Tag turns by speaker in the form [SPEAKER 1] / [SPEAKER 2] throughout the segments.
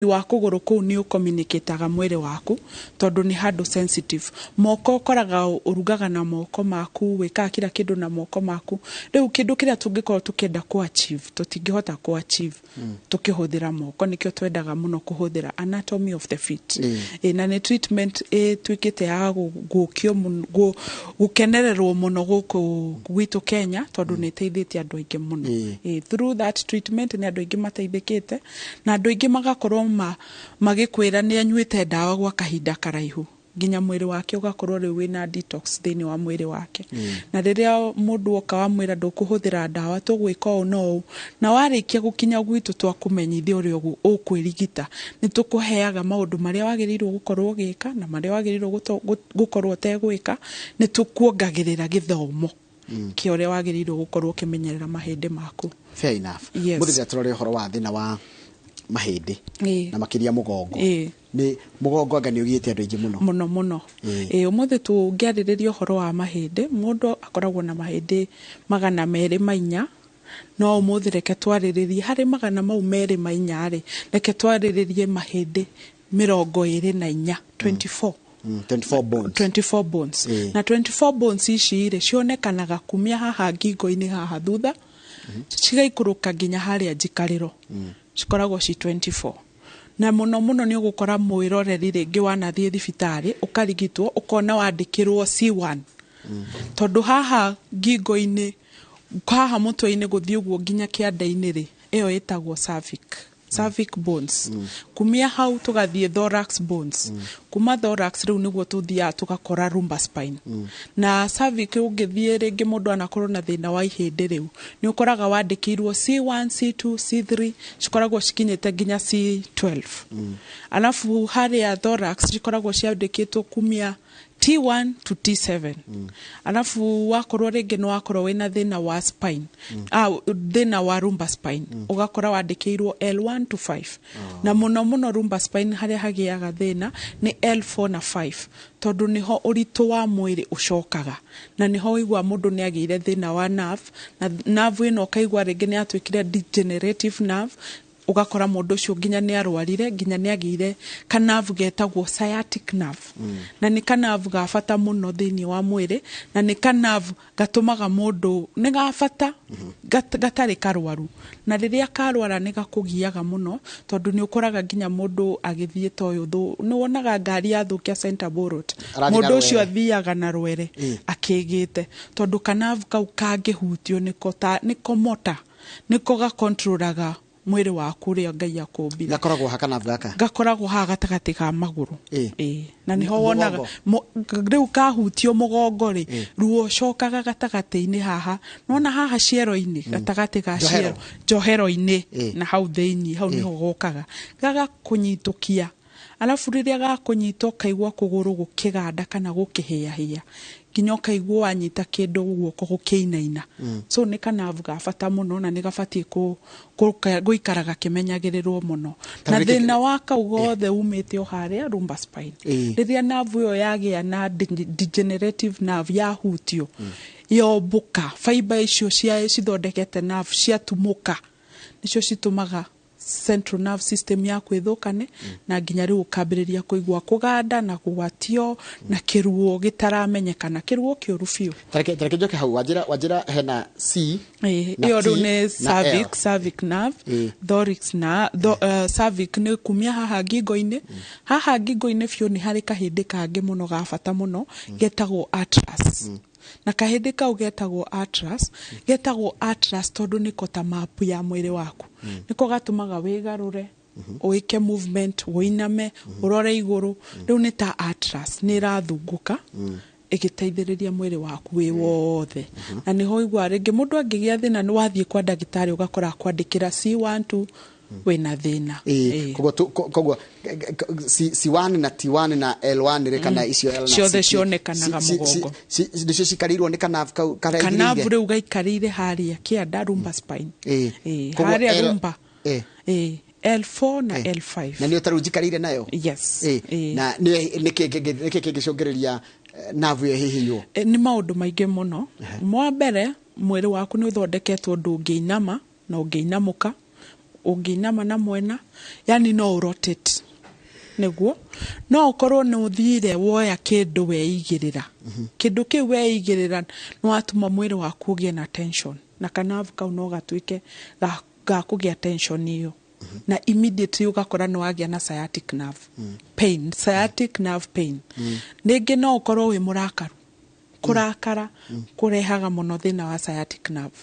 [SPEAKER 1] wa kuguru kuu ni ucommunicataga mwiri waku tondu ni handu sensitive. Moko koraga urugaga na moko maku, wika kila kindu na moko maku. Riu kindu kiria tungikorwo tukenda ku achieve tutingihota ku achieve tukihuthira moko, nikio twendaga muno kuhuthira anatomy of the feet. Na ni treatment twikite ya gukio gukenererwo muno guku gwitu Kenya tondu ni teithitie andu aingi muno. Through that treatment ni andu aingi mateithikite na andu aingi magakorwo magikwira ni anyuite dawa gwa kahinda karaihu ginya mwiri wake ugakorwo riu wina detox thini wa mwiri wake. Na riria mundu oka wa mwira ndukuhuthira dawa tugwika no na warikia gukinya gwitu twakumenyithia uri ukwirigita ni tukuheaga maundu maria wagirirwo gukorwo gika na maria wagirirwo gukorwo tegwika ni tukuongagirira githomo ki uria wagirirwo gukorwo kimenyerera mahindi maku.
[SPEAKER 2] Fair enough. Muthira turore horo wa thina wa mahindi na makiria mugongo ni mugongo anga ni ugiite andu aingi muno umuthi tungiaririria horo wa mahindi mundu akoragwo na mahindi 204 no umuthi reke twariririe hari 204 ri reke twariririe mahindi 24 24 bones na 24 bones ici ri cionekanaga kumia haha ngingo-ini haha thutha cigaikuruka nginya haria njikariro cikoragwo ci 24 na muno ni ugukora mwiroreri ringi wanathie thibitari ukarigitwo ukona wandikirwo C1 tondu haha ngingo-ini haha mutwe-ini guthii uguo nginya kianda-ini ri iyo itagwo cervic bones. Kumia hau tugathie thorax bones. Kuma thorax riu niguo tuthia tugakora lumbar spine. Na cervic ungithie ringi mundu anakorwo na thina wa ihindi riu ni ukoraga wandikirwo C1 C2 C3 cikoragwo cikinyite nginya C12. Alafu haria thorax cikoragwo ciandikitwo kumia T1 to T7. Alafu wakorwo ringi no wakorwo wina thina wa spine thina wa lumbar spine ugakora wandikirwo L1 to 5 na muno lumbar spine haria hagiaga thina ni L4 na 5 tondu niho uritu wa mwiri ucokaga na niho igwa mundu ni agire thina wa nerve na nerve ino kaigwa ringi ni atwikire degenerative nerve ugakora mundu ucio nginya ni arwarire nginya ni agire kanavu getagwo sciatic nerve na ni kanavu gafata muno thini wa mwiri na ni kanavu gatumaga mundu ni gafata gatari karwaru na riria karwara ni gakugiaga muno tondu ni ukoraga nginya mundu agithie toyo thu ni wonaga ngari yathukia center borot mundu ucio athiaga na rwere akigite tondu kanavu kau kangihutio niko mota niko ga controlaga mwiri waku ria Ngai akumbire gakoragwo hakanavu gakoragwo ha gatagati ka maguru na niho wonaga riu kahutio mugongo ri ruo cokaga gatagati-ini haha nona haha ciero-ini gatagati ga ciero njohero-ini na hau thiini hau niho gokaga gaga kunyitukia alafu riria gakunyito kaigwa kuguru gukiganda kana gukihia nginya kaigwa wanyita kindu guoko gukiinaina so ni kanavu gafata muno na ni gafatie guikaraga kimenyagirirwo muno na thina wa kaugothe umite haria lumbar spine riria navu yo yagia na degenerative nerve yahutio yombuka fiber icio cithondekete nerve ciatumuka nicio citumaga central nerve system yaku ithukane na nginya riu ukambiriria kuigwa kuganda na kugwatio na kiruo gitaramenyekana kiruo kiuru fiu tareke njoke hau wajira hena C iyo riu ni cervic nerve thorax na cervic ni kumia haha ngingo-ini fiu ni hari kahindi kangi muno gafata muno getagwo atlas na kahindi kau getagwo atlas tondu niko ta map ya mwiri waku niko gatumaga wigarure uike movement uiname urore iguru riu ni ta atlas ni rathunguka igiteithiriria mwiri waku wi wothe na niho igwa ringi mundu angigia thina ni wathie kwa ndagitari ugakora kwandikira C12 wena thina kogwa C1 na T1 na L1 ri kana icio L na
[SPEAKER 1] ciothe cionekanaga mugongo
[SPEAKER 2] ndicio cikarirwo ni kanavu karaigirire
[SPEAKER 1] kanavu riu gaikarire haria kianda lumbar spine haria lumbar L4 na L5
[SPEAKER 2] na ni utarujikarire nayo
[SPEAKER 1] yes
[SPEAKER 2] na ni kingicungireria navu yo hihinyo
[SPEAKER 1] ni maundu maingi muno mwa mbere mwiri waku ni uthondeketwo ndungiinama na ungiinamuka
[SPEAKER 2] unginama na mwena yani no rotate niguo no ukorwo ni uthire woya kindu weigirira kindu kiu weigirira no atuma mwiri waku ugie na tension na kanavu kau no gatuike ga kugia tension iyo na immediately ugakora no agia na sciatic nerve pain sciatic nerve pain ningi no ukorwo wi murakaru kurakara kurehaga muno thina wa sciatic nerve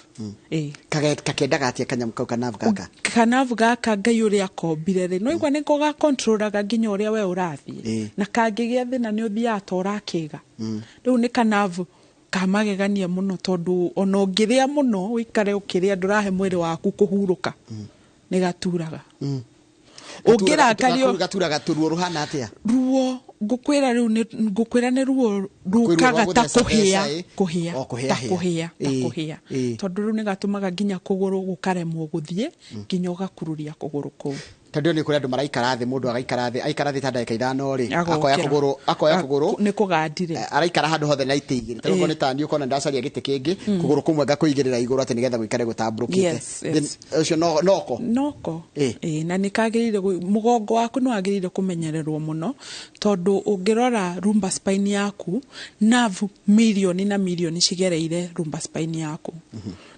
[SPEAKER 3] kakendaga atia kanyam kau
[SPEAKER 2] kanavu gaka ngai uria kombire ri no igwa niko ga controlaga nginya uria we urathie na kangigia thina ni uthia atora kiga riu ni kanavu kamagegania muno tondu ona ungiria muno wikare ukiria ndurahe mwiri waku kuhuruka ni gaturaga
[SPEAKER 3] ungirakario gaturaga turuo ruhana atia
[SPEAKER 2] ruo ngukwira ni ruo rukaga ta kuhia tondu riu ni gatumaga nginya kuguru gukaremwo guthie nginya ugakururia kuguru kuu
[SPEAKER 3] tondu ni kuri andu maraikara thi mundu aikara thi ta ndagika 5 ri akoya kuguru
[SPEAKER 2] ni kugandire
[SPEAKER 3] araikara handu hothe na ite igiri tondu ni tani ukona ndacaria gite kingi kuguru kumwe gakuigirira iguru ati nigetha gwikare gutambũrũkĩte ucio noko na nikagirire mugongo waku no agirire kumenyererwo muno tondu ungirora lumbar spine yaku nerve milioni na milioni cigereire lumbar spine yaku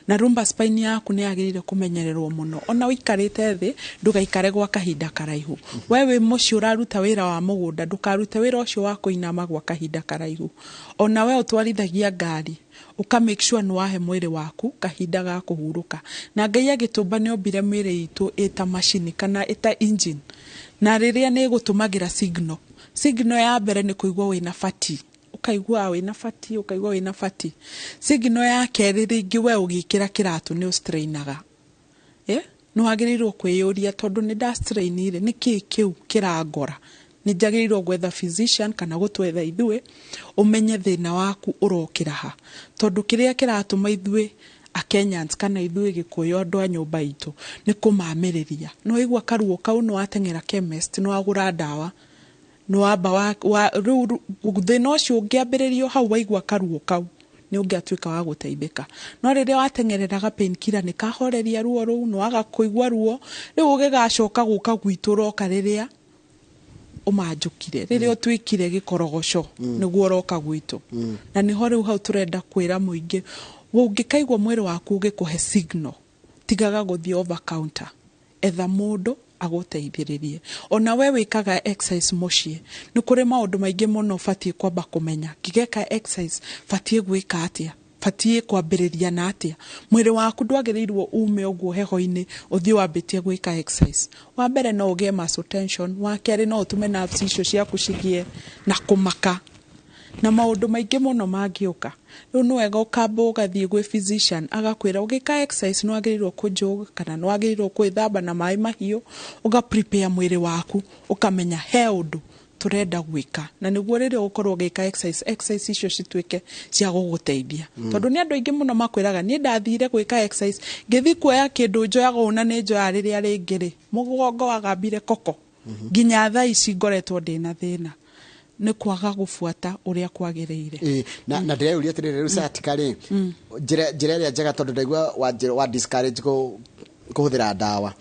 [SPEAKER 3] na lumbar spine yaku ni agirire kumenyererwo muno ona wikarite thi ndugaikare gwa kahinda karaihu wewe muci uraruta wira wa mugunda ndukarute wira ucio wa kuinama gwa kahinda karaihu ona we utwarithagia ngari uka make sure no wahe mwiri waku kahinda ga kuhuruka na ngai agitumba ni ombire mwiri itu eta machine kana eta engine na riria ni gutumagira signal ya mbere ni kuigwa wina fati ukaigwa wina fati signal ya keri ringi we ugikira kiratu ni ustrainaga no agirirwo kwiyuria tondu ni da strainire niki kiu kirangora ni jagirirwo gwetha physician kana gutwetha ithue umenye thina waku urokira ha tondu kiria kiratuma ithue a Kenyans kana ithue gikuyo andu a nyumba itu ni kumamiriria no igwa karuo kau no atengera chemist no agura dawa no aba wa thina ucio ungiambiririo hau waigwa karuo kau ni ungiatuika wa guteithika no riria watengereraga painkiller ni kahoreria ruo ruu no agakuigwa ruo riu ugigacoka guka gwitura ukariria umanjukire riria utwikire gikorogoco niguo roka gwitu na niho riu hau turenda kwira muingi ungikaigwa mwiri waku ugikuhe signal tigaga guthie over counter etha mundu aguteithiririe ona we wikaga exercise mucie ni kuri maundu maingi muno fatie kwamba kumenya kigeka exercise fatie gwika atia fatie kwambiriria na atia mwiri waku ndwagirirwo ume uguo heho-ini uthie wambitie gwika exercise wa mbere no ugie muscle tension wa keri no utume nerves icio ciaku cigie na kumaka na maundu maingi muno mangiuka riu no wega ukamba ugathie gwe physician agakwira ugika exercise no agirirwo kujoga kana no agirirwo kwithamba na mai mahiu uga prepare mwiri waku ukamenya he undu turenda gwika na niguo riria ukorwo ugika exercise icio citwike cia guguteithia tondu ni andu aingi muno makwiraga ni ndathire gwika exercise ngithi kuoya kindu njoyaga una ni njoya riria ringiri mugongo wagambire koko nginya thaa ici ngoretwo ndina thina ni kwaga gufuata uria kwagiriire na ndireuria atiriri riu satikari njira iria njega tondu ndaigua wa discourage kuhuthira dawa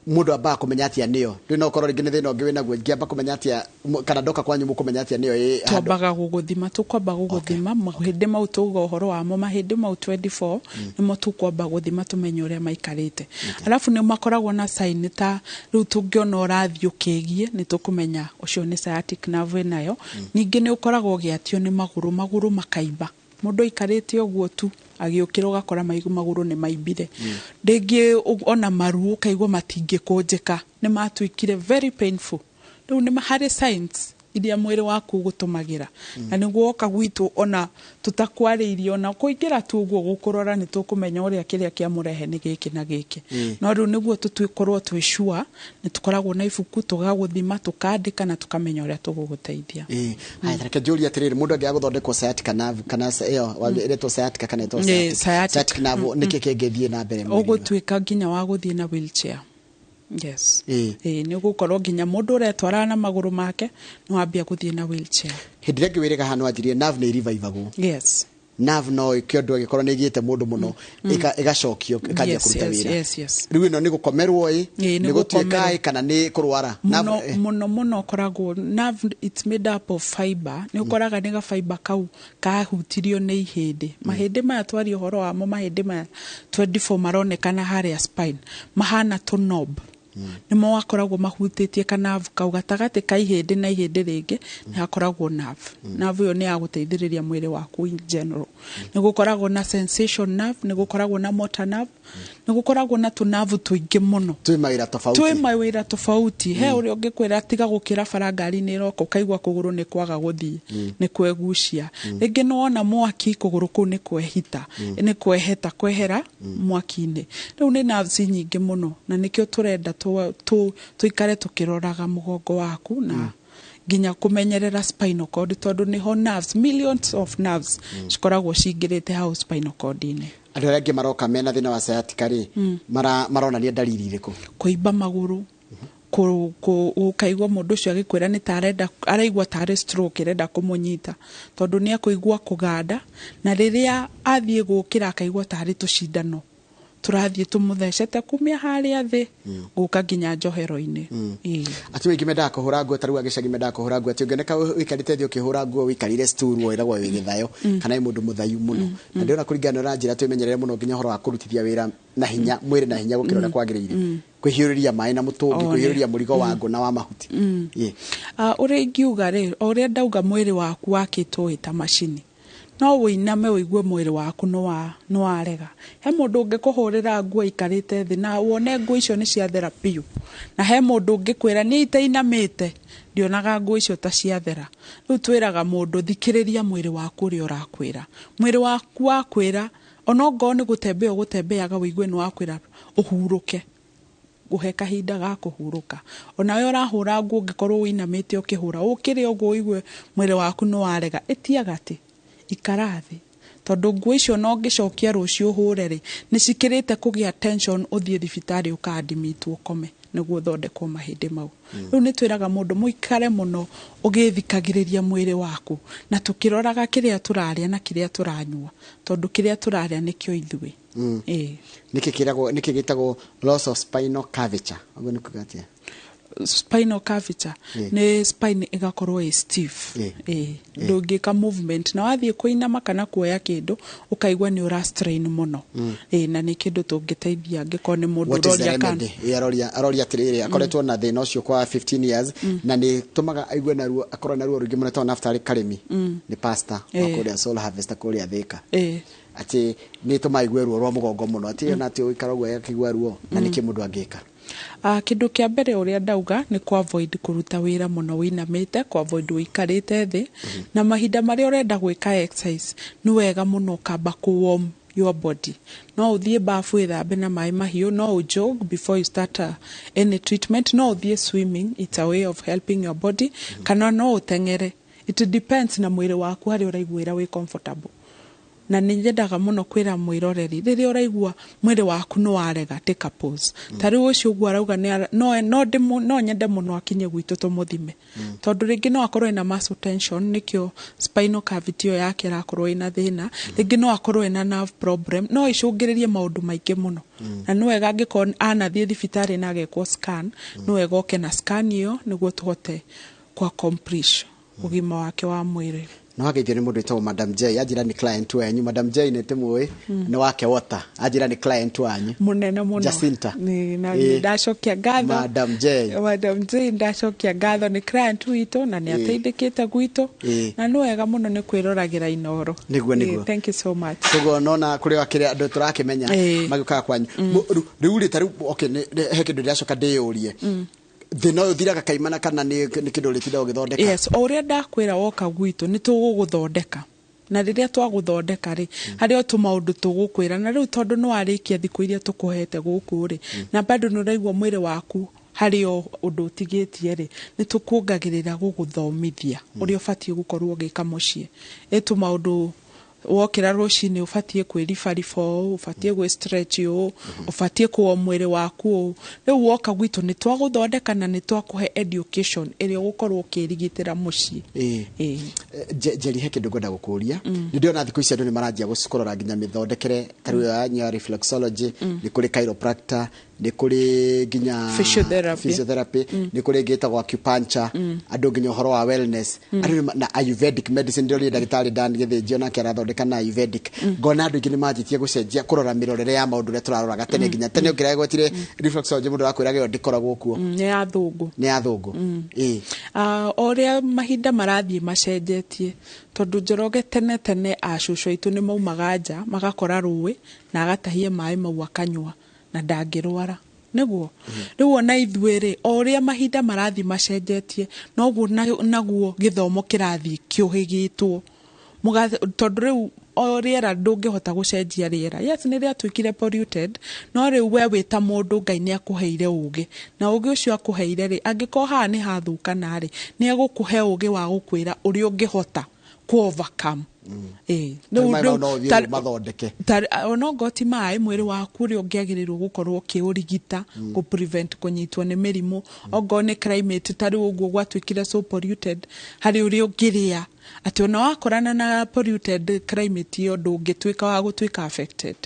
[SPEAKER 3] mundu amba kumenya atia niyo ndino ukorwo ringi ni thina ungi winaguo ngiamba kumenya atia kana ndoka kwanyu mukumenya atia niyo
[SPEAKER 2] twambaga guguthima tukwamba guguthima mahindi mau tuga uhoro wamo mahindi mau 24 nimo tukwamba guthima tumenye uria maikarite alafu ni makoragwo na sign ta riu tungiona urathio ukigie ni tukumenya ucio ni sciatic nerve nayo ningi ni ukoragwo giatio ni maguru makaimba mundu ikarite oguo tu agiukira ugakora maguru ni maimbire ndingi ona maruo kaigwa matingi kunjika ni matwikire very painful riu ni mahari signs iria mwiri waku gutumagira na niguo oka gwitu ona tutakwariirio na kuingira tu uguo gukurora ni tukumenya uria kiria kia murehe ni giki na giki no riu niguo tutwikorwo twishua ni tukoragwo na ibuku tugaguthima tukandika na tukamenya uria tuguguteithia
[SPEAKER 3] hai tareke Julia atiriri mundu angia guthondekwo sciatic nerve kana iyo wagiretwo sciatic kana ito sciatic nerve niki kingithie na mbere
[SPEAKER 2] ugutwika nginya wa guthie na wheelchair yes ni ugukorwo nginya mundu uretwara na maguru make no ambia guthie na wheelchair
[SPEAKER 3] hindire ngiwirega hanu athirie nerve ni revivagwo
[SPEAKER 2] yes
[SPEAKER 3] nerve no ikiondo gikorwo ni giite mundu muno igacokio ikajia kuruta wira riu ino ni gukomerwo ni gutuika kana ni kurwara
[SPEAKER 2] muno koragwo nerve it's made up of fiber ni ukoraga ni ga fiber kau kahutirio ni ihindi mahindi maya twari uhoro wamo mahindi maya 24 maronekana haria spine mahana to knob nimo wakoragwo mahutĩtie kana kau gatagati ka ihĩndĩ na ihĩndĩ rĩngĩ nĩ hakoragwo nerve nerve yo nĩ ya gũteithĩrĩria mwĩrĩ waku in general nĩ gũkoragwo na sensation nerve nĩ gũkoragwo na motor nerve nĩ gũkoragwo na tu nerve tuingĩ mũno twĩ mawĩra tofauti he ũrĩa ũngĩkwĩra tiga gũkĩra bara ngari nĩ ĩroka ũkaigua kũgũrũ nĩ kwaga gũthiĩ nĩ kwegucia rĩngĩ no ona mwaki kũgũrũ kũu nĩ kwehita nĩ kweheta kwehera mwaki-inĩ rĩu nĩ nerves nyingĩ mũno na nĩkĩo tũrenda tuikare tukiroraga mugongo waku na ginya kumenyerera spinal cord tondu ni ho nerves millions of nerves cikoragwo cingirite hau spinal cord-ini
[SPEAKER 3] andu arĩa angĩ maroka mena thina wa sciatica ri maronania dalili iriku
[SPEAKER 2] kuimba maguru ukaigua mundu ucio agikwira ni tarenda araigua tare stroke irenda kumunyita tondu ni akuigua kuganda na riria athie gukira akaigua tare tucindano turathie tumuthecete kumia haria thi guka ginya njohero-ini
[SPEAKER 3] ati wingi menda kuhura nguo taru agicagi menda kuhura nguo ati ungeneka wikarite thi ukihura nguo wikarire stool wiragwo wi githayo kana i mundu muthayu muno na ndiona kuringana na njira twimenyerere muno ginya horo wa kurutithia wira na hinya mwiri na hinya gukirora kwagiriire kwihiuriria mai na mutungi kwihiuriria murigo wa ngo na wa mahuti
[SPEAKER 2] uri ngiuga ri uri ndauga mwiri waku wakitwo ita machini no wĩiname ũigue mwĩrĩ waku no warega he mũndũ ũngĩkũhũrĩra nguo ikarĩte thĩ na wone nguo icio nĩ ciathera piũ na he mũndũ ũngĩkwĩra nĩ itainamĩte ndionaga nguo icio ta ciathera rĩu twĩraga mũndũ thikĩrĩria mwĩrĩ waku ũrĩa ũrakwĩra mwĩrĩ waku wakwĩra ona ongoo nĩ gũtembeaga wĩigue nĩ wakwĩra ũhurũke guhe kahinda ga kuhuruka ona we ũrahũra nguo ũngĩkorwo wĩinamĩte ũkĩhũra ũkĩrĩ ũguo wĩigue mwĩrĩ waku no warega ĩtiaga atĩ ikarathi tondu nguo icio no ngicokia rucio hure ri ni cikirite kugia tension uthie thibitari ukadimitwo kome niguo thondekwo mahindi mau riu ni twiraga mundu muikare muno ugithikagiriria mwiri waku na tukiroraga kiria turaria na kiria turanyua tondu kiria turaria nikio ithui
[SPEAKER 3] niki gitagwo loss of spinal curvature ogo nikugatia
[SPEAKER 2] spinal curvature ne spine igakorwo is stiff ndungika movement na wathie kuinama kana kuoya kindu ukaigua ni ura strain muno na ni kindu tungiteithia ngikone mundu roria kana
[SPEAKER 3] aroria tirire akoretwo na thina ucio kwa 15 years na ni tumaga aigue na ruo akorwo na ruo rungi muno to after karimi ni pastor akoria soul harvest akoria thika ati ni tumaigue ruo rwa mugongo muno ati na ati uikaragwo yakigwa ruo na ni kimundu angika
[SPEAKER 2] kindu kia mbere uria ndauga ni ku avoid kuruta wira muno winamite ku avoid wikarite thi na mahinda mari urenda gwika exercise ni wega muno kamba ku warm your body no uthie bafu ithambe na mai mahiu no jog before you start any treatment no uthie swimming it's a way of helping your body kana no utengere it depends na mwiri waku hari uraiguira wi comfortable na ninyendaga muno kwira mwiroreri riria uraigua mwiri waku no warega take a pause tari ucio gwa rauga no nyende muno akinye gwitu tumuthime tondu ringi no akorwo ina muscle tension nikio spinal cavity yake rakorwo ina thina ringi no akorwo ina nerve problem no icungiririe maundu maingi muno na no wega ngikon anathie thibitari na agekwo scan no wega oke na scan iyo niguo tuhote kwa complete ugima wake wa mwiri
[SPEAKER 3] no ageithio ni mundu etwo Madam J ajira ni client wanyu Madam J ni timwe ni wake wota ajira ni client wanyu
[SPEAKER 2] munene muno
[SPEAKER 3] Jacinta
[SPEAKER 2] ni na ndacokia ngatho
[SPEAKER 3] Madam J
[SPEAKER 2] ndacokia ngatho ni client wito na ni ateithikite gwito na no wega muno ni kwĩroragira Inooro
[SPEAKER 3] niguo
[SPEAKER 2] thank you so much
[SPEAKER 3] tugo nona kuri wakire andu turakimenya magikuka kwanyu riu ri tari okay he kindu ndacoka ndiyurie thina uyu thiraga kaimana kana ni kindu ritinda ugithondeka
[SPEAKER 2] yes uria ndakwira woka gwitu ni tuguguthondeka na riria twaguthondeka ri hari o tumaundu tugukwira na riu tondu no arikia thiku iria tukuhete guku ri na bado no raigwa mwiri waku hari o undu utigitie ri ni tukuongagirira guguthomithia uria ubatie gukorwo gika mucie etu maundu wokira ruciini ubatie kwiribaribo ubatie gwi stretch ubatie kuo mwiri waku riu woka gwitu ni twaguthondeka na ni twakuhe education iri gukorwo ukirigitira mucii
[SPEAKER 3] Jeri he kindu ngwenda gukuria ni ndiona thiku ici andu ni maranjia gucikorora nginya mithondekere tariu ya reflexology ni kuri chiropractor ni kuri nginya physiotherapy ni kuri ngitagwo acupuncture andu nginya uhoro wa wellness andu na ayurvedic medicine ndio ndagitari Dan githijio na kera thondeka na ayurvedic ngona andu ngi ni manjitie gucenjia kurora mirorere ya maundu re turaroraga tene nginya tene ukira gwetire reflexology mundu akwiraga yo ndikoragwo kuo
[SPEAKER 2] ni ya thungu oria mahinda marathie macenjetie tondu Njoroge tene acucu aitu ni maumaga nja magakora ruwi na agatahie mai mau akanywa na ndangirwara niguo riu ona ithuire oria mahinda marathi macenjetie noguo naguo githomo kirathi kiuhigitwo tondu riu riera ndungihota gucenjia riera yes ni ria twikire polluted no riu we wita mundu Ngai ni akuheire ugi na ugi ucio akuheire ri angiko ha ni hathuka nari ni egukuhe ugi wa gukwira uri ungihota ku overcome no goti mai mwiri waku ri ungiagirirwo gukorwo kiurigita ku prevent kunyitwo ni mirimu ogo ni climate tari uguo gwatwikire so polluted hari uri ungiria ati ona wakorana na polluted climate yo ndungitwika wa gutwika affected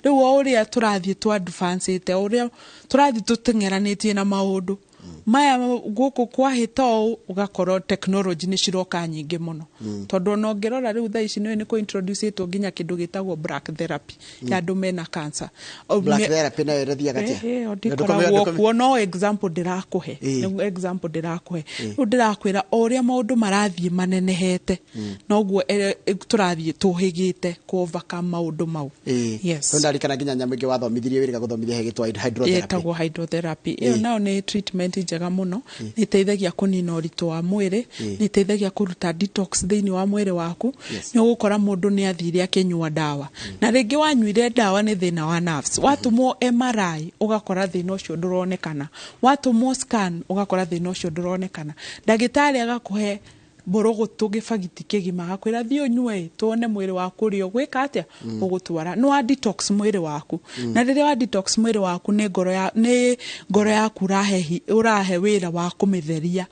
[SPEAKER 2] riu uria turathie tu advance ite uria turathie tutengeranitie na maundu maya guku kwa hito ugakorwo technology ni ciroka nyingi muno tondu no ngirora riu tha ici ni ku introduce to nginya kindu gitagwo black therapy ya andu mena cancer
[SPEAKER 3] black therapy na irathia gatia
[SPEAKER 2] ndikoragwo kuo no example ndirakuhe riu ndirakwira oria maundu marathie manenehete noguo turathie tuhigite ku overcome maundu mau
[SPEAKER 3] yes ndarikana nginya nyamuge wathomithirie wiriga guthomithia hegitwa hydrotherapy
[SPEAKER 2] etagwo hydrotherapy iyo nao ni treatment njega muno ni teithagia kunina uritu wa mwiri ni teithagia kuruta detox thiini wa mwiri waku ni ugukora mundu ni athire akinywa dawa na ringi wanyuire dawa ni thina wa nerves watumwo MRI ugakora thina ucio nduronekana watumwo scan ugakora thina ucio nduronekana ndagitari agakuhe borogoto gifagiti kigima gakwira thio nywe tuone mwiri waku rio gwika atia ugutwara no detox mwiri waku na riria wa detox mwiri waku ni ngoro yaku urahe wira wa kumitheria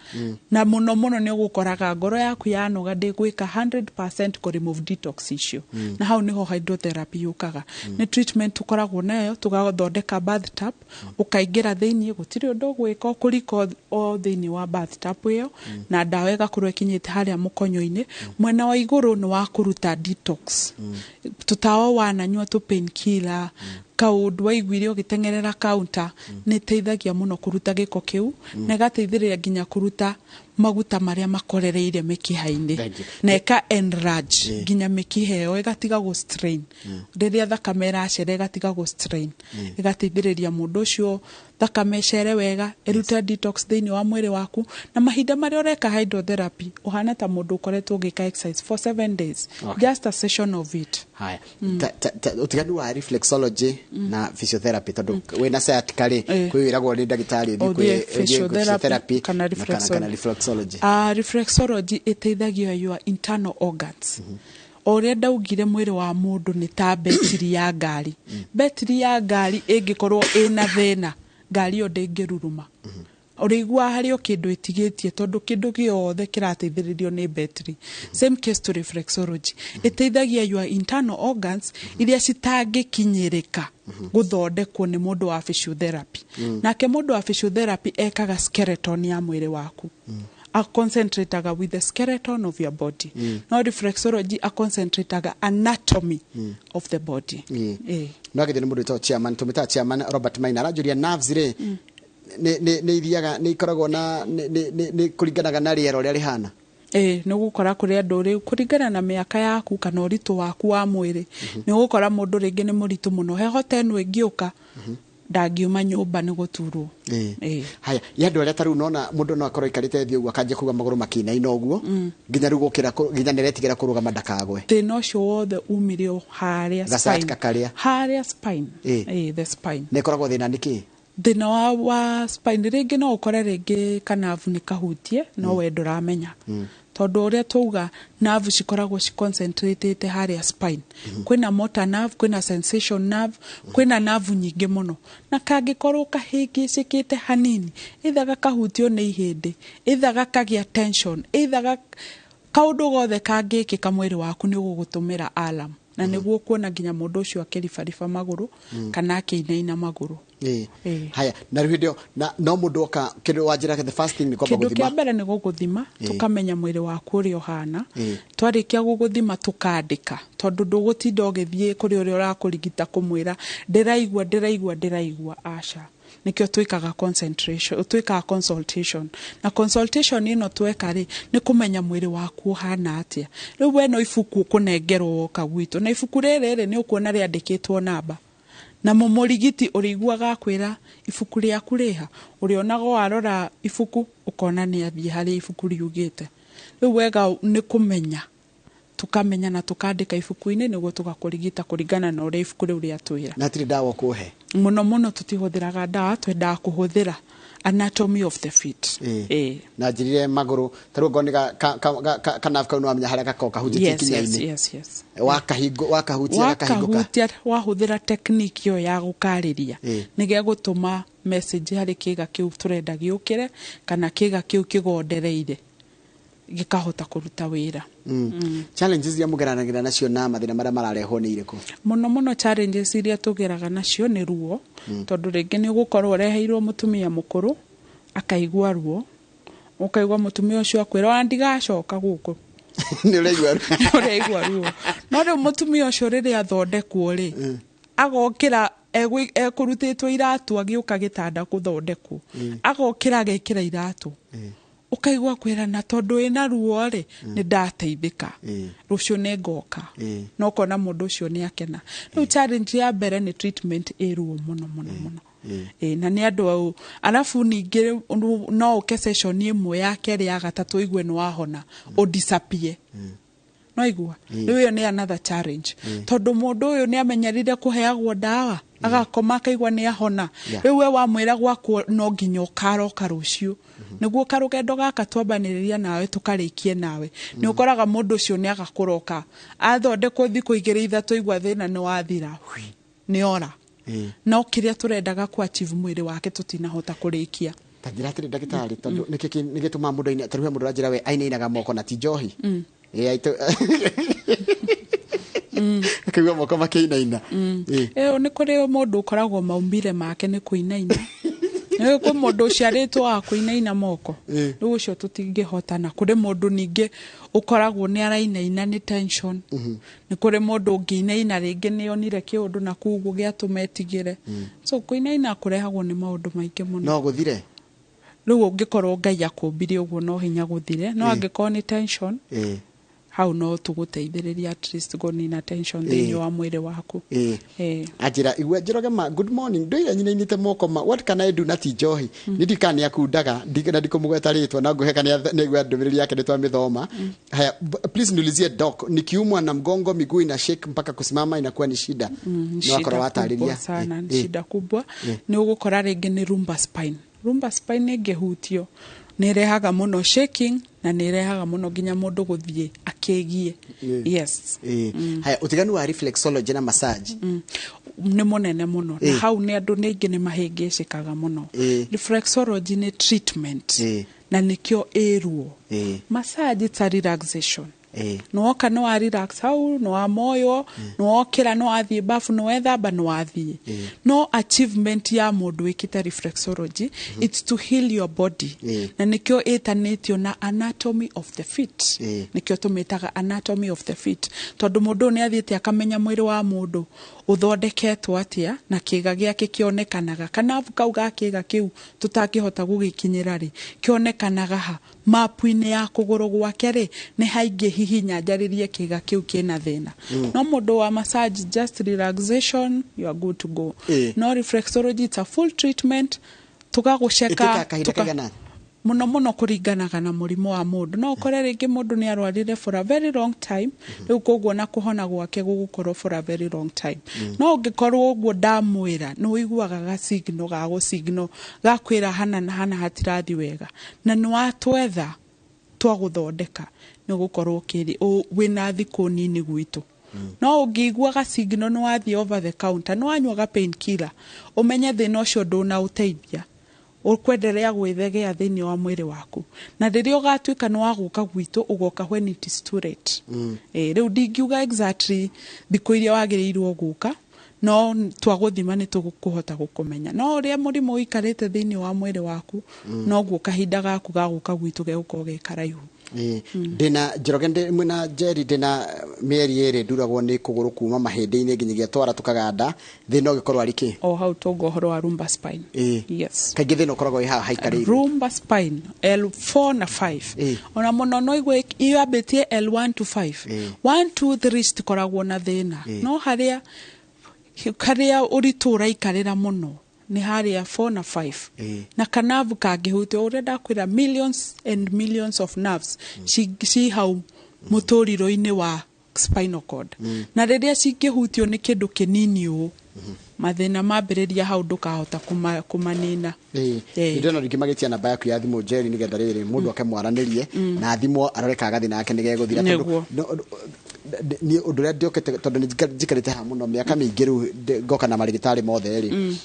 [SPEAKER 2] na muno ni ugukoraga ngoro yaku yanoga ndigwika 100% ku remove detox issue na hau niho hydrotherapy yukaga ni treatment tukoragwo nayo tugathondeka bathtub ukaingira thiini gutiri undu gwika kuriko o thiini wa bathtub iyo na dawa igakorwo ikinyite haria mukonyo-ini mwena wa iguru ni wa kuruta detox tutawa wananywa tu painkiller kaundu waiguire ugitengerera counter ni teithagia muno kuruta giko kiu na gateithiriria nginya kuruta maguta maria makorereire mikiha-ini na eka enlarge nginya mikiha iyo igatiga go strain riria thakame iracere igatiga go strain igateithiriria mundu ucio thakame cere wega irute detox thiini wa mwiri waku na mahinda maria ureka hydrotherapy uhana ta mundu ukoretwo ugika exercise for 7 days just a session of it
[SPEAKER 3] haya utiganu wa reflexology na physiotherapy tondu wena sciatically kwiragwo ni ndagitari uthie physiotherapy kana reflexology
[SPEAKER 2] reflexology iteithagia your internal organs oria ndaugire mwiri wa mundu ni ta betiri ya ngari betiri ya ngari ingikorwo ina thina ngari yo ndingiruruma urigwa hario kindu itigitie tondu kindu giothe kirateithiririo ni battery same case to reflexology iteithagia your internal organs iria citangikinyirika guthondekwo ni mundu wa physiotherapy nake mundu wa physiotherapy ekaga skeleton ya mwiri waku a concentrateaga with the skeleton of your body no reflexology a concentrateaga anatomy of the body
[SPEAKER 3] no agithini mundu to chairman Robert Maina arajuria nerves re ni iriaga ni ikoragwo na ni kuringanaga na riero ria rihana
[SPEAKER 2] ni gukora kuri andu riu kuringana na miaka yaku kana uritu waku wa mwiri ni gukora mundu ringi ni muritu muno heho tenu ingiuka ndagiuma nyumba ni guturwo
[SPEAKER 3] haya yandu aria taru nona mundu no akorwo ikarite thio gwa kanje kuga maguru makina ino guo nginya riu gukira nginya neretigira kurugama ndakagwe
[SPEAKER 2] thina ucio wothe umirio haria spine the spine
[SPEAKER 3] ne koragwo thina niki
[SPEAKER 2] thina wa spine ringi no ukore ringi kana avu ni kahutie no we nduramenya tondu uria tuga nerve cikoragwo ci concentrated haria spine kwina motor nerve kwina sensation nerve kwina nerve nyingi muno na kangikorwo kahingicikite hanini either gakahutio ni ihindi either gakagia tension either kaundu gothe kangikika mwiri waku ni ugugutumira alarm na niguo kuona nginya mundu ucio akiribariba maguru kana akiinaina maguru.
[SPEAKER 3] Haya na rĩu na no mundu oka kindu wanjira the first thing ni kwamba guthima.
[SPEAKER 2] Kindu kia mbere ni guguthima tukamenya mwiri waku uri ohana twarikia guguthima tukandika tondu ndugutinda ugithie kuri uri urakurigita kumwira ndiraigua aca nikio twikaga concentration twikaga consultation ino tweka ri ni kumenya mwiri waku hana atia riu we no ifuku kunengerwo kagwito na ifuku rere ni ukuona riandikitwo namba na mumurigiti uriguaga kwira ifuku riaku riha urionaga warora ifuku ukona ni athie hari ifuku riugite riu wega ni kumenya tukamenya na tukandika ifuku-ini niguo tugakurigita kuringana na uria ifuku riu riatwira
[SPEAKER 3] na tiri dawa kuhe
[SPEAKER 2] muno tutihũthĩraga dawa twendaga kuhũthĩra anatomy of the feet
[SPEAKER 3] na njirire maguru taru ngoni kana kau no amenya haria gakoka hujiti kinya-ini
[SPEAKER 2] yes
[SPEAKER 3] wakahutia
[SPEAKER 2] wahũthĩra technique yo ya gukariria nige gutuma message hari kiga kiu turenda giukire kana kiga kiu kigondereire gikahota kuruta wira.
[SPEAKER 3] Challenges ya mugeranagira nacio na mathina maria mararehwo ni iriku
[SPEAKER 2] muno challenges iria tugeraga nacio ni ruo tondu ringi ni ugukorwo reheirwo mutumia mukuru akaigwa ruo ukaigwa mutumia ucio akwira ndigacoka guku
[SPEAKER 3] ni ureigwa
[SPEAKER 2] ruo no ri mutumia ucio riri athondekwo ri agokira ekurutitwo iratu agiuka gitanda kuthondekwo agokira agekira iratu ukaigwa kwira na tondu ina ruo ri ni ndateithika rucio ne ngoka no kona mundu ucio ni akena riu challenge ya mbere ni treatment ruo muno na ni andu au alafu ningi no uke session imwe ya keri ya gatatu igwe ni wahona o disappear no igwa riu ni another challenge tondu mundu uyu ni amenyerire kuheagwo dawa agakoma akaigwa ni ahona riu we wamwira gwakwo no nginya ukaroka rucio niguo karugendo gaka twambaniriria nawe tukarikie nawe ni ukoraga mundu ucio ni agakuroka athondekwo thiku igiri ithatu igwa thina ni wathira ni ora no kiria turendaga ku achieve mwiri wake tutinahota kurikia
[SPEAKER 3] tangira atiri ndagitari tondu nigituma mundu ina taruhe mundu ranjira we ainainaga moko na tijohi aitu akigwa moko makiinaina
[SPEAKER 2] ni kuri mundu ukoragwo maumbire make ni kuinaina ni ku mundu ciaritwo wa kuinaina moko riu ucio tutingihotana kuri mundu ningi ukoragwo ni arainaina ni tension ni kuri mundu ngiinaina ringi ni onire kiundu na kuguo giatumetigire so kuinaina kurehagwo ni maundu maingi muno
[SPEAKER 3] no guthire
[SPEAKER 2] riu ungikorwo Ngai akumbire uguo no hinya guthire no angikorwo ni tension hau no tuguteithiriria at least gonina tension thini wa mwiri waku
[SPEAKER 3] ajira igwe jiroge ma good morning ndoire nyina inite moko ma what can I do na tijohi nidikani yakundaga ndiga ndikumugweta ritwa na nguheka ni igwe ndomiriri yake nditwa mithoma haya please niulizie doc nikiumwa na mgongo miguu ina shake mpaka kusimama inakuwa ni shida no akora watariria
[SPEAKER 2] sana ni shida kubwa ni ugukora ringi ni lumbar spine ngehutio nirehaga muno shaking na nirehaga muno ginya mundu guthie akegie yes
[SPEAKER 3] haya utiganu wa reflexology na massage
[SPEAKER 2] ni munene muno na hau ni andu ningi ni mahingicikaga muno reflexology ni treatment na nikio eruo massage it's a relaxation no kana wa relax hau no wa moyo no okira no athie bafu no ethamba no athie no achievement ya mundu wikite reflexology it's to heal your body na nikio etanetio na anatomy of the feet nikio tumetaga anatomy of the feet tondu mundu ni athiete akamenya mwiri wa mundu uthondeketwo atia na kiga giake kionekanaga kana kau ga kiga kiu tutakihota gugikinyira ri kionekanaga ha mapu-ini ya kuguru gwake ri ni haingi hihinya njaririe kiga kiu kina thina no mundu wa massage just relaxation you are good to go no reflexology it's a full treatment tugaguceka muno kuringanaga na murimo wa mundu no ukore ringi mundu ni arwarire for a very long time riu koguo na kuhona gwake gugukorwo for a very long time no ungikorwo uguo ndamwira no iguaga ga signal ga kwira hana na hana hatirathi wega na ni watwetha twaguthondeka ni gukorwo kiri wina thiko nini gwitu no ungigua gasigno no wathi over the counter no anywa ga pain killer umenye thina ucio nduna uteithia ukwendelea gwithegea thini wa mwiri waku na riria ugatuika no waguka gwitu ugoka when it is too late riu ndingiuga exactly thiko iria wagirirwo guka no twaguthima ni tugukuhota gukumenya no uria murimu uikarite thini wa mwiri waku no guo kahinda gaku gaguka gwitu geguko gekaraihu
[SPEAKER 3] ndina Njoroge mwina Jerry ndina mieri iri nduragwo ni kuguru kuma mahindi-ini nginyagia twara tukaganda thina ugikorwo ari ki
[SPEAKER 2] hau togo horo wa lumbar spine yes
[SPEAKER 3] kaingĩ thina ukoragwo haikarĩire
[SPEAKER 2] lumbar spine L4 na 5 ona muno no igwe iambitie L1 to 5 1 2 3 stikoragwo na thina no haria uritura ikarira muno ni haria 4 na 5 na kanavu kagihuti urenda kwira millions and millions of nerves she hau muturiro-ini wa spinal cord na riria cingihutio ni kindu kinini mathina mambiriria hau ndukahota kumanina
[SPEAKER 3] ndona ringi magitia namba yaku ya thimu Jerry nigetha riri mundu akemwaranirie na thimo aroreka gathina yake nigeguthira tondu ni undu ria ndiokete tondu njikarite ha muno miaka mingi riu ngoka na marigitari mothe ri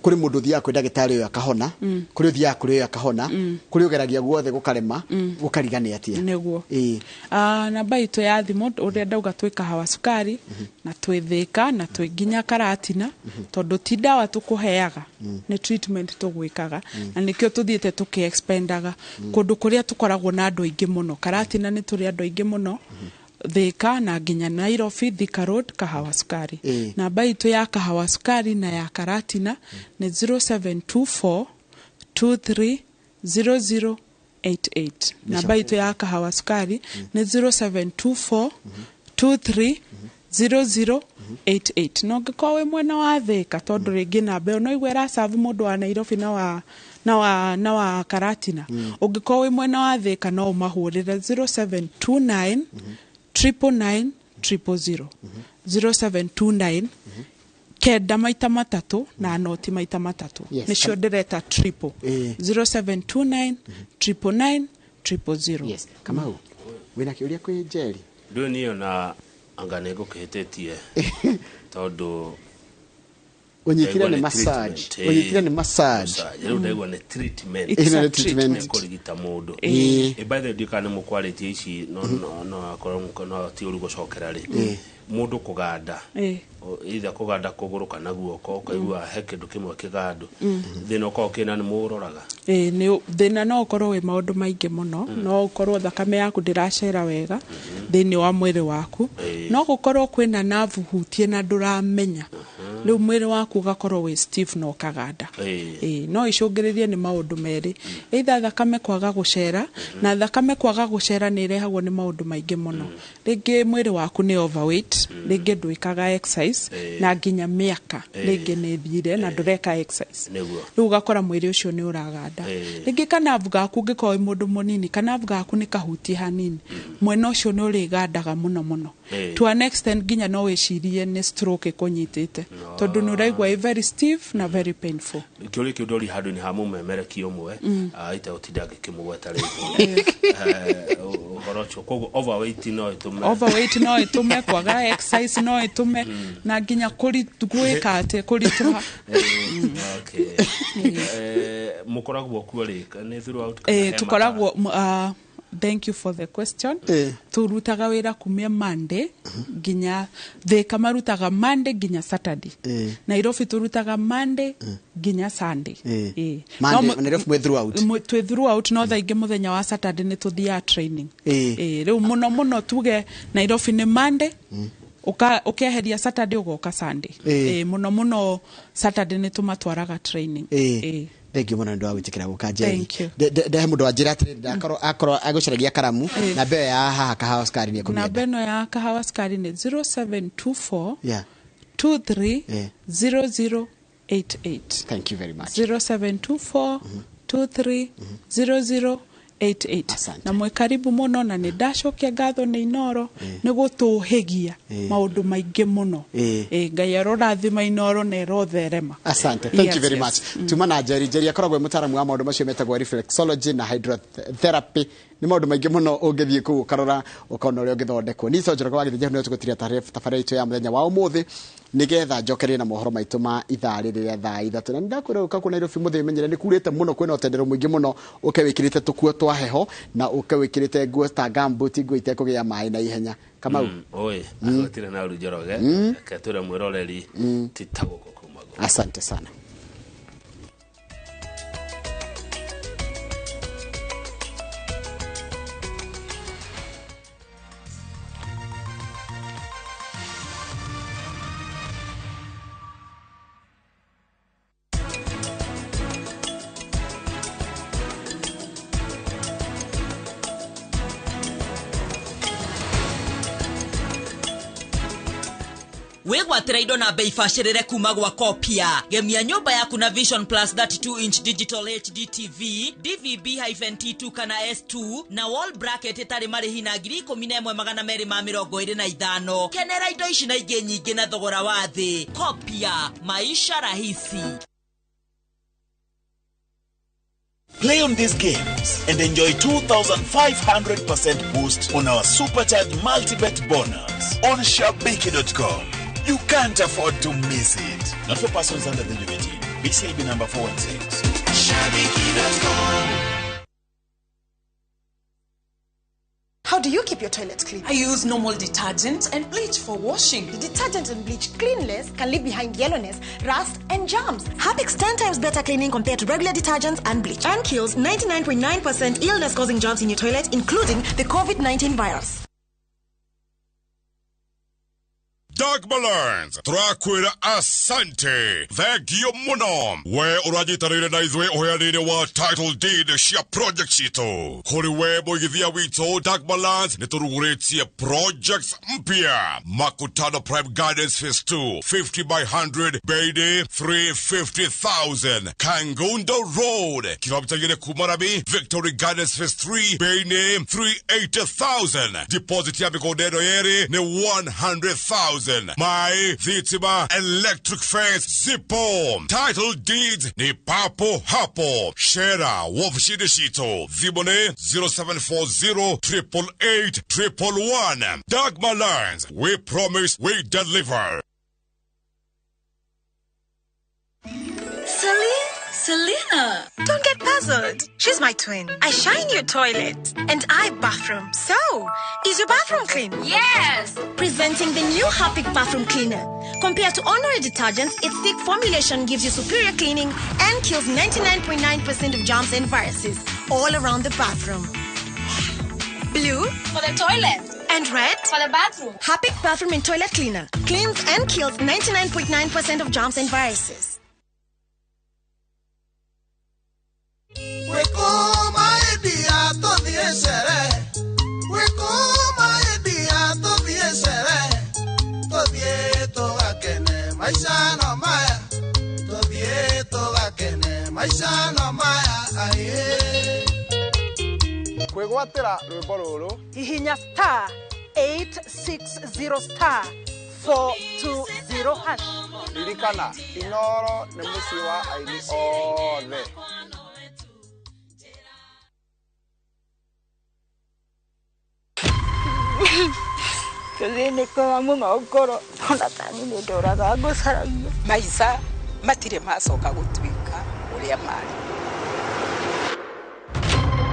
[SPEAKER 3] kuri mundu thia kwi ndagitari uyu akahona kuri thia kuri uyu akahona kuri ugeragia guothe gukarema gukarigania atia
[SPEAKER 2] neguo namba itu ya thimu uria ndauga twika hawa sukari na twithika na twinginya karatina tondu ti dawa tukuheaga ni treatment tugwikaga na nikio tuthiete tukiexpendaga kundu kuria tukoragwo na andu aingi muno karatina ni turi andu aingi muno Thika na nginya Nairobi Thika Road Kahawa Sukari namba itu ya Kahawa Sukari na ya Karatina ni 0724 230088 namba itu ya Kahawa Sukari ni 0724 230088 no ngikowe mwena wa Thika tondu ringi namba no igwera serve mundu wa Nairobi na wa Karatina ungikowe mwena wa Thika no umahurire 0729 999 0729 kenda maita matatu na noti maita matatu nicio ndireta triple 0729 999
[SPEAKER 3] yes kama hu wina kiuria kwi Jerry
[SPEAKER 4] ndio niyo na angane gukihetetie tondu
[SPEAKER 3] unyitire ni massage
[SPEAKER 4] rĩu ndaigua ni treatment kurigita mundu by the way ndikane mukwality ici no akorwo no ti uri gucokera ri mundu kuganda either kuganda kuguru kana guoko ukaigua he kindu kimwe kigandu thina ukorwo kina ni muroraga
[SPEAKER 2] ni thina no ukorwo wi maundu maingi muno no ukorwo thakame yaku ndiracera wega thini wa mwiri waku no gukorwo kwina nerve hutie na nduramenya riu mwiri waku gakorwo wi stiff no kaganda no icungiririe ni maundu meri either thakame kwaga gucera na thakame kwaga gucera ni irehagwo ni maundu maingi muno ringi mwiri waku ni overweight ringi ndwikaga exercise na nginya miaka ringi ni thire na ndureka exercise riu gakora mwiri ucio ni uraganda ringi kanavu gaku ngikoe mundu munini kanavu gaku ni kahutie hanini mwena ucio ni urigandaga muno to an extent nginya no wicirie ni stroke kunyitite tondu ni uraigwa very stiff na very painful
[SPEAKER 4] kiuri kiudori hadu ni hamu memereki umwe aita utidage kimugweta ringi horocho kogo overweight no itume kwaga exercise no itume na nginya gwika ate kurituha mukoragwo kwalika ni throughout
[SPEAKER 2] tukoragwo thank you for the question turutaga wira kumia Monday nginya Thika marutaga Monday nginya Saturday Nairobi turutaga Monday nginya Sunday
[SPEAKER 3] Nairobi
[SPEAKER 2] throughout no thaingi muthenya wa Saturday ni tuthia training riu muno tuge Nairobi ni Monday ukeheria Saturday ugoka Sunday muno Saturday ni tumatwaraga training
[SPEAKER 3] thank you muno ndo awitikira guka Jerry de mundu ajira atiri akoro aguciragia karamu na be ya haha Kahawa Sukari ni kumenda
[SPEAKER 2] na beno ya Kahawa Sukari ni 0724 230088
[SPEAKER 3] thank you very much
[SPEAKER 2] 0724 230088 88 na mwe karibu muno na ni ndacokia ngatho ni Inooro ni gutuhigia maundu maingi muno ngai arorathima Inooro na erotherema.
[SPEAKER 3] Asante, thank you very much. Tuma na Jerry akoragwo mutaramu wa maundu macio metagwo reflexology na hydrotherapy ni maundu maingi muno ungithie ku karora ukona uri ungithondekwo ni sonjora kwa githije no tukutiria tarehe itu ya muthenya wa umuthi nigetha njokerie na mohoro maitu ma ithaa riria thaa ithatu na ndakwira uka ku Nairobi muthenya menyere ni kurite muno kwina utendero mwingi muno ukewikirite tukuo twa heho na ukewikirite nguo ta gumboot nguo itekugia mai na ihenya kama
[SPEAKER 4] oi agotire na rujoroge katura mwiroreri titaguko kumago.
[SPEAKER 3] Asante sana.
[SPEAKER 5] Wegwatira indo na bei bacirire kuma gwa Kopia. Gemia nyumba yaku na Vision Plus 32-inch digital HD TV, DVB-T2 kana S2 na wall bracket itari marihi na 11,225. Kenera indo ici na ingi nyingi na thogora wa thi. Kopia, maisha rahisi.
[SPEAKER 6] Play on these games and enjoy 2,500% boost on our supercharged multi-bet bonus on shabiki.com. You can't afford to miss it. Not for persons under the age of 18. BCLB number 416. Shabiki.com.
[SPEAKER 7] How do you keep your toilets clean?
[SPEAKER 8] I use normal detergent and bleach for washing.
[SPEAKER 7] The detergent and bleach cleanless can leave behind yellowness, rust, and germs. Harpic's 10 times better cleaning compared to regular detergents and bleach, and kills 99.9% illness-causing germs in your toilet, including the COVID-19 virus.
[SPEAKER 9] Doug Balance, turakwira asante. Thegio muno. We urajitarire na izwe oheanire wa title deed cia project cito. Kuri we boigithia wito Doug Balance nituruguretie projects mpya. Makutano Prime Gardens Phase 2, 50 by 100, Beide, 350,000. Kangundo Road, kilomita yene Kumarabi, Victory Gardens Phase 3, Beine, 380,000. Deposit ya mikodeno yere ne 100,000. My Vitima electric fence Zippo. Title deeds ni papo hapo. Shera wofshideshito. Vibone 0740-888-111. Dagmar Lines. We promise we deliver.
[SPEAKER 10] Selena! Don't get puzzled. She's my twin. I shine your toilet. And I bathroom. So, is your bathroom clean?
[SPEAKER 7] Yes! Presenting the new Harpic Bathroom Cleaner. Compared to ordinary detergents, its thick formulation gives you superior cleaning and kills 99.9% of germs and viruses all around the bathroom.
[SPEAKER 10] Blue?
[SPEAKER 7] For the toilet.
[SPEAKER 10] And red?
[SPEAKER 7] For the bathroom. Harpic Bathroom and Toilet Cleaner. Cleans and kills 99.9% of germs and viruses.
[SPEAKER 11] Kwegwatira rwimbo ruru hihinya star 860 star 420 hash. Ririkana Inooro ni muci wa aini othe.
[SPEAKER 12] Kuzini kwa muno ngoro ona tani ni ndoraga ngusaragia
[SPEAKER 13] maica matire macoka gutwika uria mari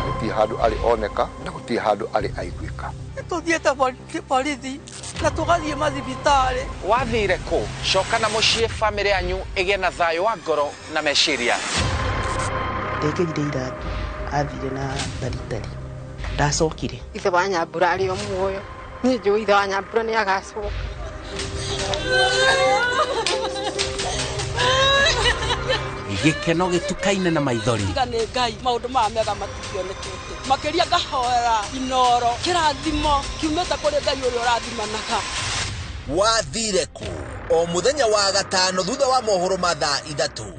[SPEAKER 14] guti handu ari oneka na guti handu ari aiguika
[SPEAKER 11] tuthiete borithi na tugathie mathibitari
[SPEAKER 15] wathire ku coka na mucie family yanyu igie na thayo wa ngoro na meciria
[SPEAKER 16] ndekegire iratu athire na daritari ndacokire
[SPEAKER 17] ithe wa Nyambura ari o muoyo ni njui ithe wa Nyambura ni agacoka
[SPEAKER 15] gikeno gitukaine na maithori
[SPEAKER 11] ngane ngai maundu ma mega matikionekete makiria ngahoera Inooro kirathimo kiumeta kuri ngai uri urathimanaga
[SPEAKER 18] wathire ku o muthenya wa gatano thutha wa mohoro ma thaa 3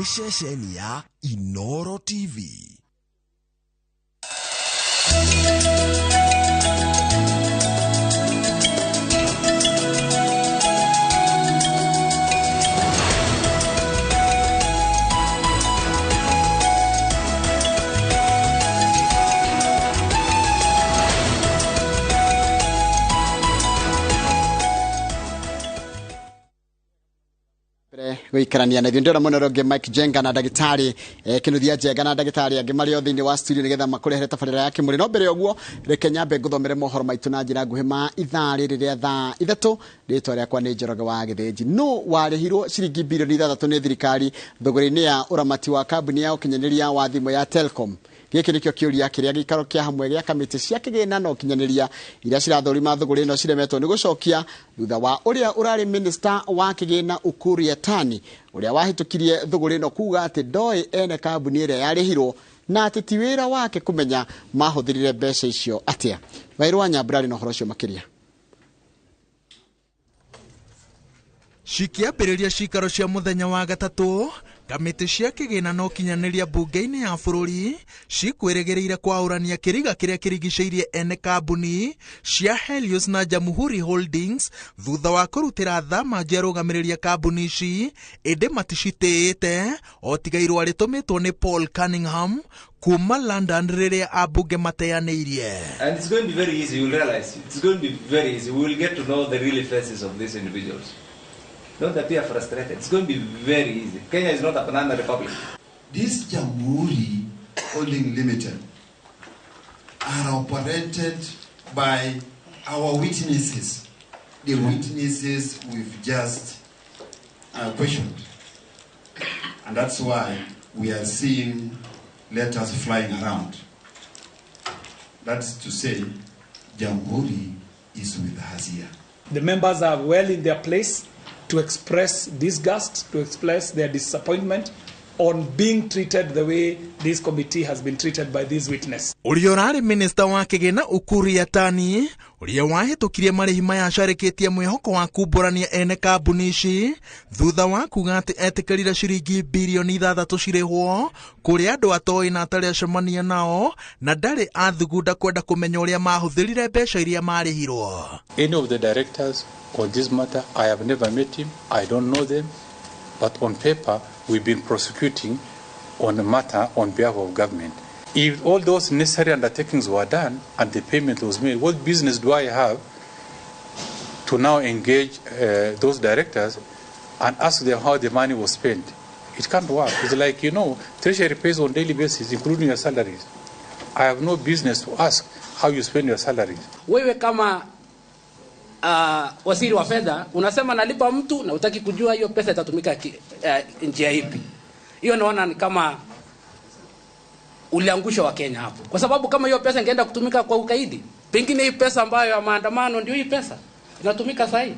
[SPEAKER 18] ceceni ya Inooro TV.
[SPEAKER 3] Gwikarania na ndio na roge Mike Jenga na dagitari kinuthia Jenga na dagitari angi mari othe ni wa studio nigetha makurehere tabarira yake muri no mbere ogwo reke nyambe nguthomere mohoro maitu na njira nguhima ithari riria thaa ithatu ritwa riakwa ni Njoroge wa Githenji no warihirwo ciringi bilioni 6 ni thirikari thogori-ini ya uramati wa kambuni ya ukinyaniria wa thimu ya Telcom. Giki nikio kiuria kiria gikaro kia hamwe gia kamiti cia kigina no kinyaniria iria cirathorima thogori ino ciremetwo ni gucokia thutha wa uria urari minister wa kigina Ukur Yatani uria wahitukirie thogori ino kuga ati ndoi ene kambuni iria yarihirwo na ati ti wira wake kumenya mahuthirire mbeca icio atia. Wairu wa Nyamburari no horo cio makiria.
[SPEAKER 19] Cikiambĩrĩria cikaro cia muthenya wa gatatu, kamĩtĩ cia kĩgĩna no kinyanĩria mbunge-inĩ ya bũrũri cikwĩrĩgĩrĩire kwaũrania kĩriga kĩrĩa kĩrigicĩirie ene kambuni cia Helios na Jamhuri Holdings thutha wa kũrutĩra thama njerũgamĩrĩria kambuni ici ĩndĩ maticitĩĩte o tiga irũa rĩtũmĩtwo nĩ Paul Cunningham kuma London rĩrĩa ambunge mateanĩirie.
[SPEAKER 20] And it's going to be very easy, you'll realize it's going to be very easy. We will get to know the real faces of these individuals. Don't appear frustrated. It's going to be very easy. Kenya is not a banana republic.
[SPEAKER 21] This Jamhuri Holding Limited are operated by our witnesses. The witnesses we've just questioned. And that's why we are seeing letters flying around. That's to say, Jamhuri is with us here.
[SPEAKER 22] The members are well in their place to express disgust, to express their disappointment on being treated the way this committee has been treated by this witness.
[SPEAKER 19] Uria urari minister wa kigina Ukur Yatani uria wahitukirie marihi maya carĩkĩtie mwĩhoko wa kumbũrania ene kambuni ici thutha wa kuga atĩ etĩkĩrire ciringi bilioni 6 cirĩhwo kũrĩ andũ atoĩ na atarĩ acemania nao na ndarĩ athugunda kwenda kũmenya ũrĩa mahũthĩrire mbeca iria marĩhirwo.
[SPEAKER 23] Any of the directors on this matter, I have never met him, I don't know them, but on paper we've been prosecuting on a matter on behalf of government. If all those necessary undertakings were done and the payment was made, what business do I have to now engage those directors and ask them how the money was spent? It can't work. It's like, you know, Treasury pays on daily basis, including your salaries. I have no business to ask how you spend your salaries.
[SPEAKER 24] Wewe kama waziri wa fedha unasema nalipa mtu na utaki kujua hiyo pesa itatumika njia ipi. Hiyo naona ni kama uliangusha wa Kenya hapo. Kwa sababu kama hiyo pesa ingeenda kutumika kwa ukaidi, pengine hii pesa ambayo ya maandamano ndio hii pesa inatumika sahi.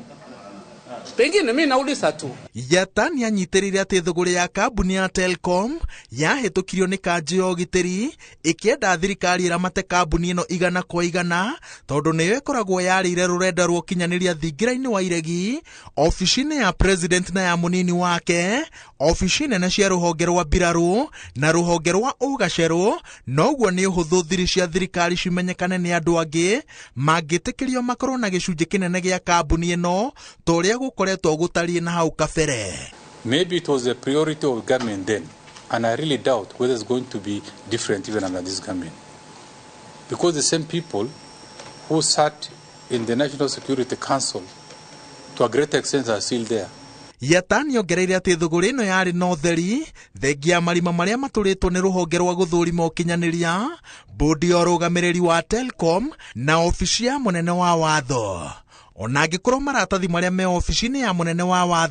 [SPEAKER 24] Pengine mimi nauliza tu.
[SPEAKER 19] Yatani anyitĩrĩire atĩ thũgũrĩ ya kambuni ya Telcom yahĩtũkirio nĩ kanjũ ya ũgitĩri ĩkĩenda thirikari ĩramate kambuni ĩno igana kwa igana tondũ nĩyo ĩkoragwo yarĩire rũrenda rwa ũkinyanĩria thingira-inĩ wa iregi, ofici-inĩ ya president na ya mũnini wake, ofici nene cia rũhonge rwa mbirarũ na rũhonge rwa ũgacerũ, noguo nĩ ũhũthũ thiri cia thirikari cimenyekane nĩ andũ angĩ mangĩtĩkĩrio makorwo na gĩcunjĩ kĩnene gĩa kambuni ĩno torĩa gũkoretwo gũtariĩ na hau kabere.
[SPEAKER 23] Maybe it was a priority of government then, and I really doubt whether it's going to be different even under this government. Because the same people who sat in the National Security Council to a great extent are still there.
[SPEAKER 19] Yatani ongereire atĩ thũgũrĩ ĩno yarĩ na ũtheri thengia marima marĩa matũrĩtwo nĩ rũhonge rwa gũthũrima ũkinyanĩria, bodi ya ũrũgamĩrĩri wa Telcom na ofici ya mũnene wa watho. Ona angĩkorwo maratathi marĩa me ofici-inĩ ya mũnene wa watho